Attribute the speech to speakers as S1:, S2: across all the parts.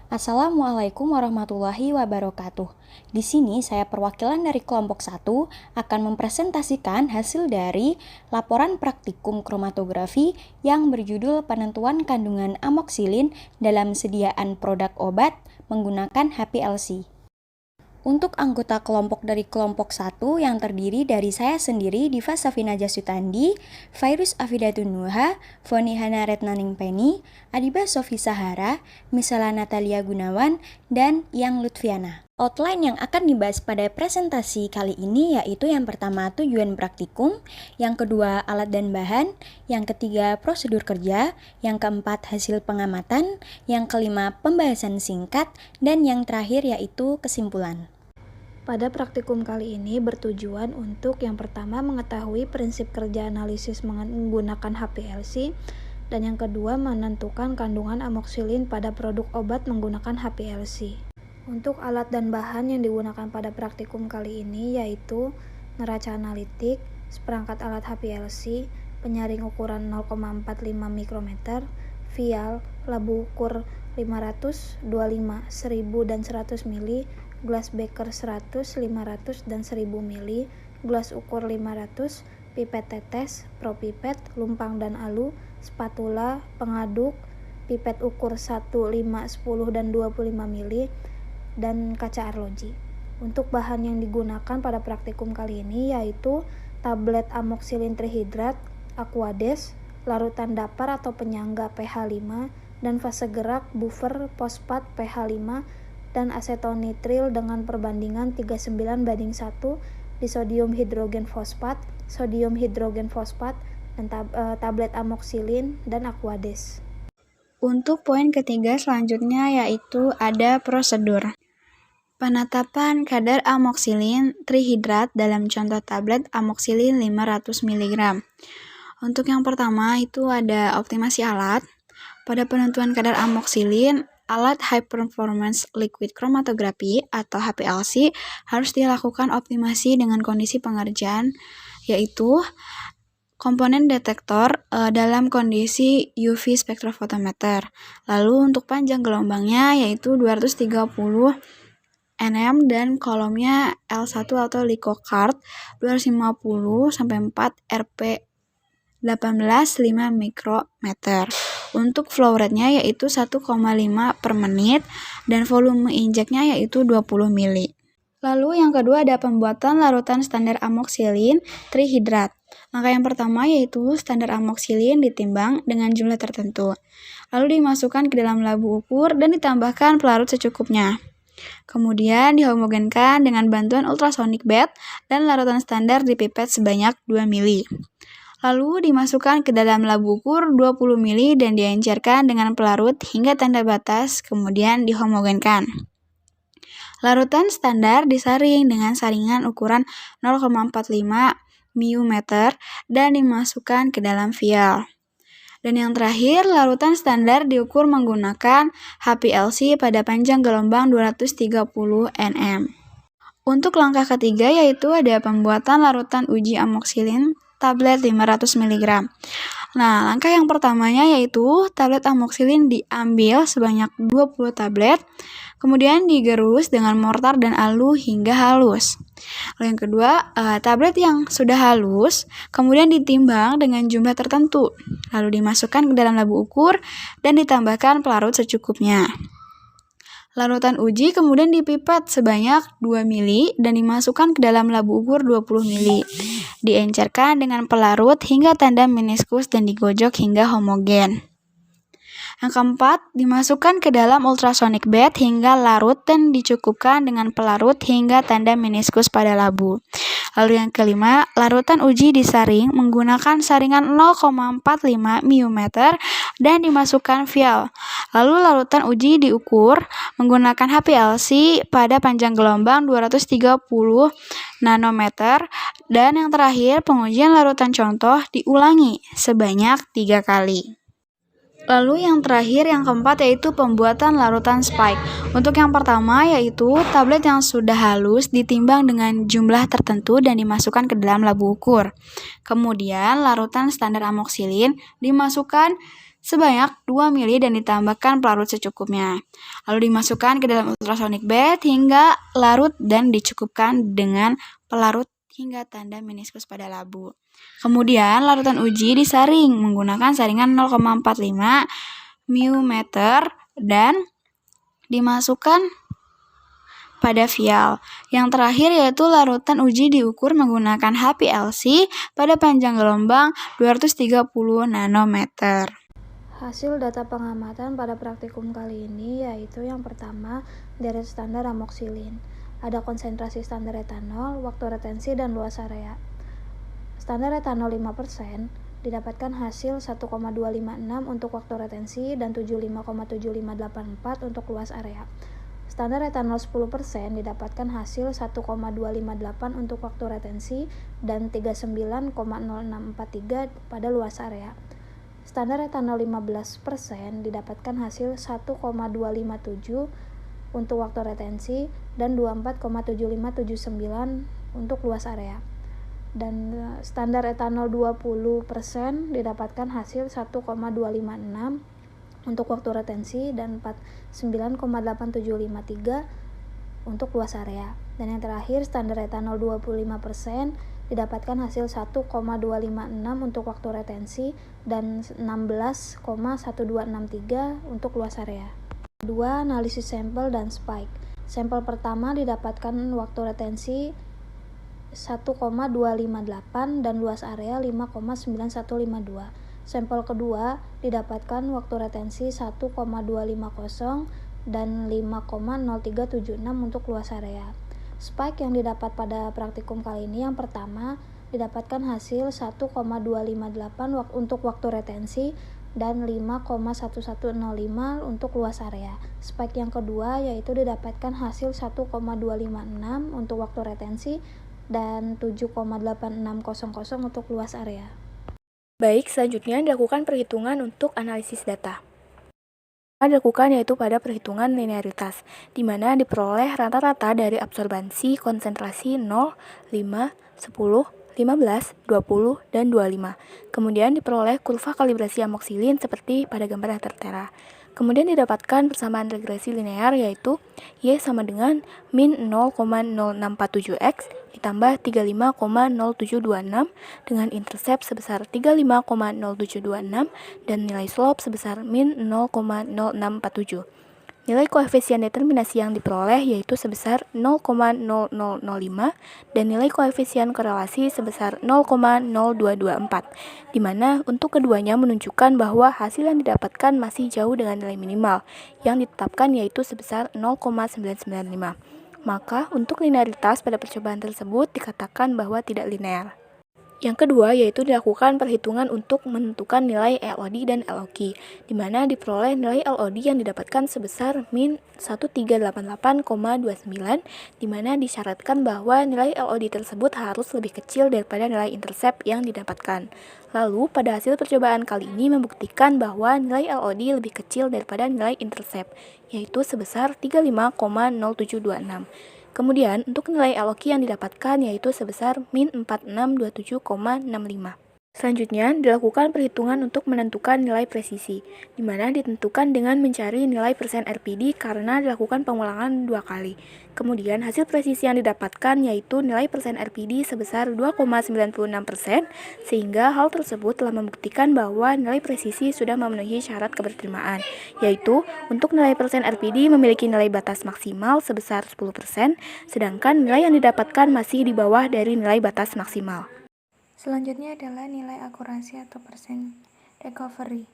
S1: Assalamualaikum warahmatullahi wabarakatuh. Di sini saya perwakilan dari kelompok 1 akan mempresentasikan hasil dari laporan praktikum kromatografi yang berjudul penentuan kandungan amoksilin dalam sediaan produk obat menggunakan HPLC. Untuk anggota kelompok dari kelompok 1 yang terdiri dari saya sendiri, Diva Safina Jasutandi, Fairuz Afidatun Nuha, Foni Hana Retnaning Penny, Adiba Sofi Sahara, Misala Natalia Gunawan, dan Yang Lutfiana. Outline yang akan dibahas pada presentasi kali ini yaitu yang pertama tujuan praktikum, yang kedua alat dan bahan, yang ketiga prosedur kerja, yang keempat hasil pengamatan, yang kelima pembahasan singkat, dan yang terakhir yaitu kesimpulan.
S2: Pada praktikum kali ini bertujuan untuk yang pertama mengetahui prinsip kerja analisis menggunakan HPLC, dan yang kedua menentukan kandungan amoksilin pada produk obat menggunakan HPLC. Untuk alat dan bahan yang digunakan pada praktikum kali ini yaitu neraca analitik, seperangkat alat HPLC, penyaring ukuran 0,45 mikrometer, vial, labu ukur 500, 25, 1000 dan 100 mili, gelas beker 100, 500 dan 1000 mili, gelas ukur 500, pipet tetes, propipet, lumpang dan alu, spatula, pengaduk, pipet ukur 1, 5, 10 dan 25 mili, dan kaca arloji. Untuk bahan yang digunakan pada praktikum kali ini yaitu tablet amoksilin trihidrat, Aquades, larutan dapar atau penyangga pH 5, dan fase gerak buffer fosfat pH 5, dan asetonitril dengan perbandingan 39:1 di sodium hidrogen fosfat, dan tablet amoksilin dan Aquades. Untuk poin ketiga selanjutnya yaitu ada prosedur. Penetapan kadar amoksilin trihidrat dalam contoh tablet amoksilin 500 mg. Untuk yang pertama itu ada optimasi alat. Pada penentuan kadar amoksilin, alat High Performance Liquid Chromatography atau HPLC harus dilakukan optimasi dengan kondisi pengerjaan yaitu komponen detektor dalam kondisi UV spektrofotometer. Lalu untuk panjang gelombangnya yaitu 230 nm dan kolomnya L1 atau Licocard 250 sampai 4 Rp 18 5 mikrometer. Untuk flow rate-nya yaitu 1,5 per menit dan volume injeknya yaitu 20 mili. Lalu yang kedua ada pembuatan larutan standar amoksilin trihidrat. Langkah yang pertama yaitu standar amoksilin ditimbang dengan jumlah tertentu. Lalu dimasukkan ke dalam labu ukur dan ditambahkan pelarut secukupnya. Kemudian dihomogenkan dengan bantuan ultrasonic bed dan larutan standar dipipet sebanyak 2 mili. Lalu dimasukkan ke dalam labu ukur 20 mili dan diencerkan dengan pelarut hingga tanda batas, kemudian dihomogenkan. Larutan standar disaring dengan saringan ukuran 0,45 μm dan dimasukkan ke dalam vial. Dan yang terakhir, larutan standar diukur menggunakan HPLC pada panjang gelombang 230 nm. Untuk langkah ketiga yaitu ada pembuatan larutan uji amoksilin tablet 500 mg. Nah, langkah yang pertamanya yaitu tablet amoksilin diambil sebanyak 20 tablet, kemudian digerus dengan mortar dan alu hingga halus. Lalu yang kedua, tablet yang sudah halus kemudian ditimbang dengan jumlah tertentu, lalu dimasukkan ke dalam labu ukur dan ditambahkan pelarut secukupnya. Larutan uji kemudian dipipet sebanyak 2 mili dan dimasukkan ke dalam labu ukur 20 mili. Diencerkan dengan pelarut hingga tanda meniskus dan digojok hingga homogen. Yang keempat, dimasukkan ke dalam ultrasonic bed hingga larut dan dicukupkan dengan pelarut hingga tanda meniskus pada labu. Lalu yang kelima, larutan uji disaring menggunakan saringan 0,45 μm dan dimasukkan vial. Lalu larutan uji diukur menggunakan HPLC pada panjang gelombang 230 nanometer dan yang terakhir pengujian larutan contoh diulangi sebanyak 3 kali. Lalu yang terakhir, yang keempat yaitu pembuatan larutan spike. Untuk yang pertama yaitu tablet yang sudah halus ditimbang dengan jumlah tertentu dan dimasukkan ke dalam labu ukur. Kemudian larutan standar amoksilin dimasukkan sebanyak 2 mili dan ditambahkan pelarut secukupnya. Lalu dimasukkan ke dalam ultrasonic bed hingga larut dan dicukupkan dengan pelarut hingga tanda meniskus pada labu. Kemudian larutan uji disaring menggunakan saringan 0,45 μm dan dimasukkan pada vial. Yang terakhir yaitu larutan uji diukur menggunakan HPLC pada panjang gelombang 230 nanometer.
S3: Hasil data pengamatan pada praktikum kali ini yaitu yang pertama, deret standar amoksilin. Ada konsentrasi standar etanol, waktu retensi, dan luas area. Standar etanol 5% didapatkan hasil 1,256 untuk waktu retensi dan 75,7584 untuk luas area. Standar etanol 10% didapatkan hasil 1,258 untuk waktu retensi dan 39,0643 pada luas area. Standar etanol 15% didapatkan hasil 1,257 untuk waktu retensi dan 24,7579 untuk luas area. Dan standar etanol 20% didapatkan hasil 1,256 untuk waktu retensi dan 49,8753 untuk luas area. Dan yang terakhir, standar etanol 25% didapatkan hasil 1,256 untuk waktu retensi dan 16,1263 untuk luas area. Kedua, analisis sampel dan spike. Sampel pertama didapatkan waktu retensi 1,258 dan luas area 5,9152. Sampel kedua didapatkan waktu retensi 1,250 dan 5,0376 untuk luas area. Spike yang didapat pada praktikum kali ini yang pertama didapatkan hasil 1,258 untuk waktu retensi dan 5,1105 untuk luas area. Spike yang kedua yaitu didapatkan hasil 1,256 untuk waktu retensi dan 7,8600 untuk luas area.
S1: Baik, selanjutnya dilakukan perhitungan untuk analisis data. Dilakukan yaitu pada perhitungan linearitas, di mana diperoleh rata-rata dari absorbansi konsentrasi 0, 5, 10, 15, 20, dan 25. Kemudian diperoleh kurva kalibrasi amoksilin seperti pada gambar yang tertera. Kemudian didapatkan persamaan regresi linear yaitu Y sama dengan min 0,0647X ditambah 35,0726 dengan intercept sebesar 35,0726 dan nilai slope sebesar min 0,0647. Nilai koefisien determinasi yang diperoleh yaitu sebesar 0,0005 dan nilai koefisien korelasi sebesar 0,0224, di mana untuk keduanya menunjukkan bahwa hasil yang didapatkan masih jauh dengan nilai minimal yang ditetapkan yaitu sebesar 0,995. Maka untuk linearitas pada percobaan tersebut dikatakan bahwa tidak linear. Yang kedua yaitu dilakukan perhitungan untuk menentukan nilai LOD dan LOQ, di mana diperoleh nilai LOD yang didapatkan sebesar min 1388,29, di mana disyaratkan bahwa nilai LOD tersebut harus lebih kecil daripada nilai intercept yang didapatkan. Lalu pada hasil percobaan kali ini membuktikan bahwa nilai LOD lebih kecil daripada nilai intercept, yaitu sebesar 35,0726. Kemudian, untuk nilai LOQ yang didapatkan yaitu sebesar min 4627,65. Selanjutnya, dilakukan perhitungan untuk menentukan nilai presisi, di mana ditentukan dengan mencari nilai persen RPD karena dilakukan pengulangan 2 kali. Kemudian, hasil presisi yang didapatkan yaitu nilai persen RPD sebesar 2,96%, sehingga hal tersebut telah membuktikan bahwa nilai presisi sudah memenuhi syarat keberterimaan, yaitu untuk nilai persen RPD memiliki nilai batas maksimal sebesar 10%, sedangkan nilai yang didapatkan masih di bawah dari nilai batas maksimal.
S4: Selanjutnya adalah nilai akurasi atau persen recovery.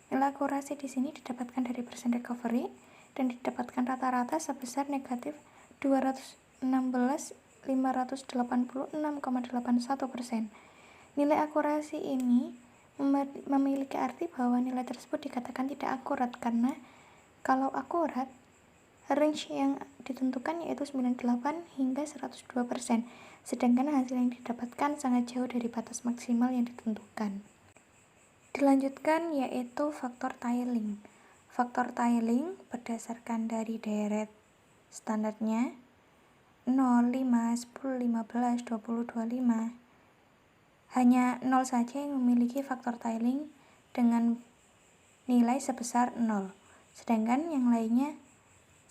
S4: Nilai akurasi di sini didapatkan dari persen recovery dan didapatkan rata-rata sebesar negatif 216.586,81%. Nilai akurasi ini memiliki arti bahwa nilai tersebut dikatakan tidak akurat karena kalau akurat, range yang ditentukan yaitu 98 hingga 102%, sedangkan hasil yang didapatkan sangat jauh dari batas maksimal yang ditentukan. Dilanjutkan yaitu faktor tiling. Faktor tiling berdasarkan dari deret standarnya 0, 5, 10, 15, 20, 25. Hanya 0 saja yang memiliki faktor tiling dengan nilai sebesar 0, sedangkan yang lainnya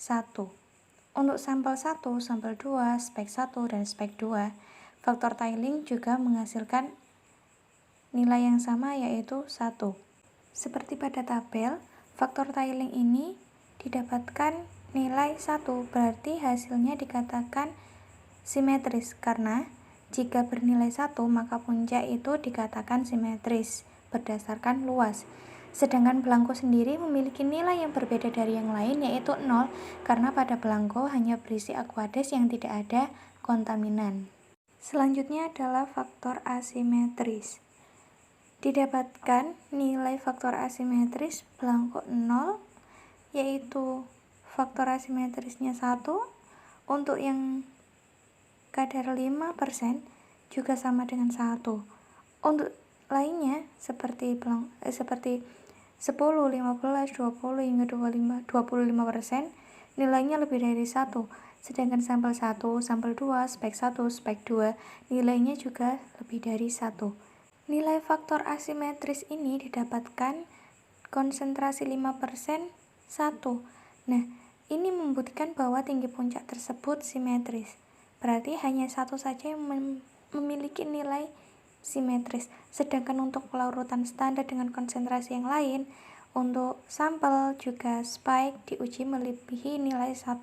S4: 1. Untuk sampel 1, sampel 2, spek 1, dan spek 2, faktor tiling juga menghasilkan nilai yang sama yaitu 1. Seperti pada tabel, faktor tiling ini didapatkan nilai 1, berarti hasilnya dikatakan simetris, karena jika bernilai 1 maka puncak itu dikatakan simetris berdasarkan luas. Sedangkan belangko sendiri memiliki nilai yang berbeda dari yang lain yaitu 0, karena pada belangko hanya berisi aquades yang tidak ada kontaminan. Selanjutnya adalah faktor asimetris. Didapatkan nilai faktor asimetris belangko 0 yaitu faktor asimetrisnya 1. Untuk yang kadar 5% juga sama dengan 1. Untuk lainnya seperti 10, 15, 20 hingga 25% nilainya lebih dari 1. Sedangkan sampel 1, sampel 2, spek 1, spek 2 nilainya juga lebih dari 1. Nilai faktor asimetris ini didapatkan konsentrasi 5% 1. Nah, ini membuktikan bahwa tinggi puncak tersebut simetris. Berarti hanya satu saja yang memiliki nilai simetris. Sedangkan untuk pelarutan standar dengan konsentrasi yang lain, untuk sampel juga spike diuji melebihi nilai 1.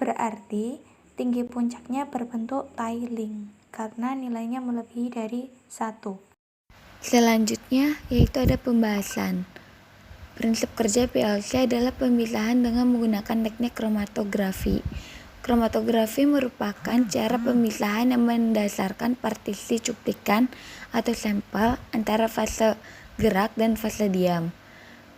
S4: Berarti tinggi puncaknya berbentuk tiling karena nilainya melebihi dari 1.
S5: Selanjutnya yaitu ada pembahasan. Prinsip kerja PLC adalah pemisahan dengan menggunakan teknik kromatografi. Kromatografi merupakan cara pemisahan yang mendasarkan partisi cuplikan atau sampel antara fase gerak dan fase diam.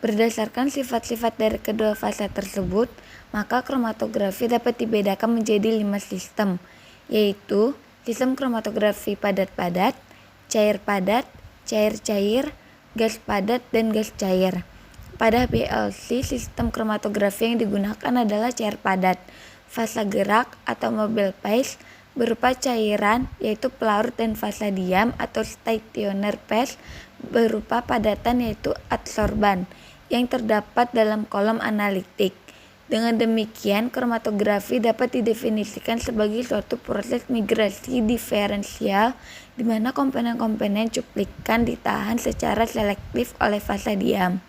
S5: Berdasarkan sifat-sifat dari kedua fase tersebut, maka kromatografi dapat dibedakan menjadi 5 sistem, yaitu sistem kromatografi padat-padat, cair-padat, cair-cair, gas padat, dan gas cair. Pada PLC, sistem kromatografi yang digunakan adalah cair padat. Fase gerak atau mobile phase berupa cairan yaitu pelarut, dan fase diam atau stationary phase berupa padatan yaitu adsorban yang terdapat dalam kolom analitik. Dengan demikian, kromatografi dapat didefinisikan sebagai suatu proses migrasi diferensial di mana komponen-komponen cuplikan ditahan secara selektif oleh fase diam.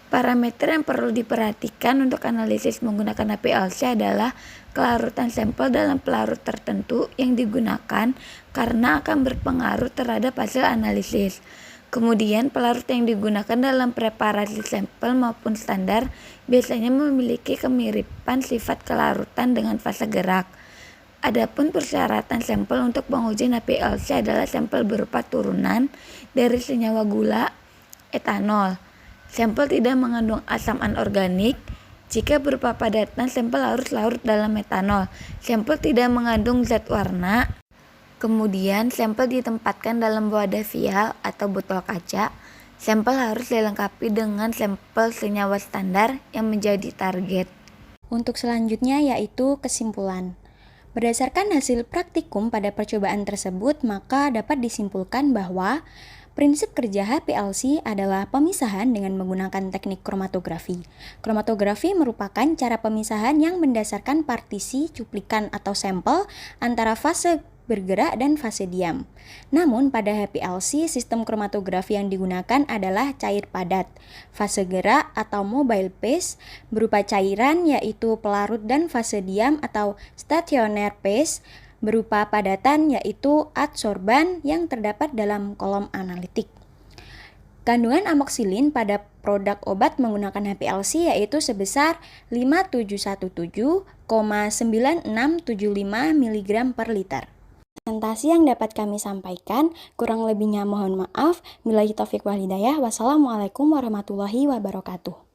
S5: Parameter yang perlu diperhatikan untuk analisis menggunakan PLC adalah kelarutan sampel dalam pelarut tertentu yang digunakan karena akan berpengaruh terhadap hasil analisis. Kemudian, pelarut yang digunakan dalam preparasi sampel maupun standar biasanya memiliki kemiripan sifat kelarutan dengan fase gerak. Adapun persyaratan sampel untuk pengujian PLC adalah sampel berupa turunan dari senyawa gula, etanol. Sampel tidak mengandung asam anorganik. Jika berupa padatan, sampel harus larut dalam metanol. Sampel tidak mengandung zat warna. Kemudian, sampel ditempatkan dalam wadah vial atau botol kaca. Sampel harus dilengkapi dengan sampel senyawa standar yang menjadi target.
S1: Untuk selanjutnya yaitu kesimpulan. Berdasarkan hasil praktikum pada percobaan tersebut, maka dapat disimpulkan bahwa prinsip kerja HPLC adalah pemisahan dengan menggunakan teknik kromatografi. Kromatografi merupakan cara pemisahan yang mendasarkan partisi cuplikan atau sampel antara fase bergerak dan fase diam. Namun pada HPLC, sistem kromatografi yang digunakan adalah cair padat. Fase gerak atau mobile phase berupa cairan yaitu pelarut, dan fase diam atau stationary phase berupa padatan yaitu adsorban yang terdapat dalam kolom analitik. Kandungan amoksilin pada produk obat menggunakan HPLC yaitu sebesar 5717,9675 mg per liter. Presentasi yang dapat kami sampaikan, kurang lebihnya mohon maaf. Billahi taufiq wal hidayah. Wassalamualaikum warahmatullahi wabarakatuh.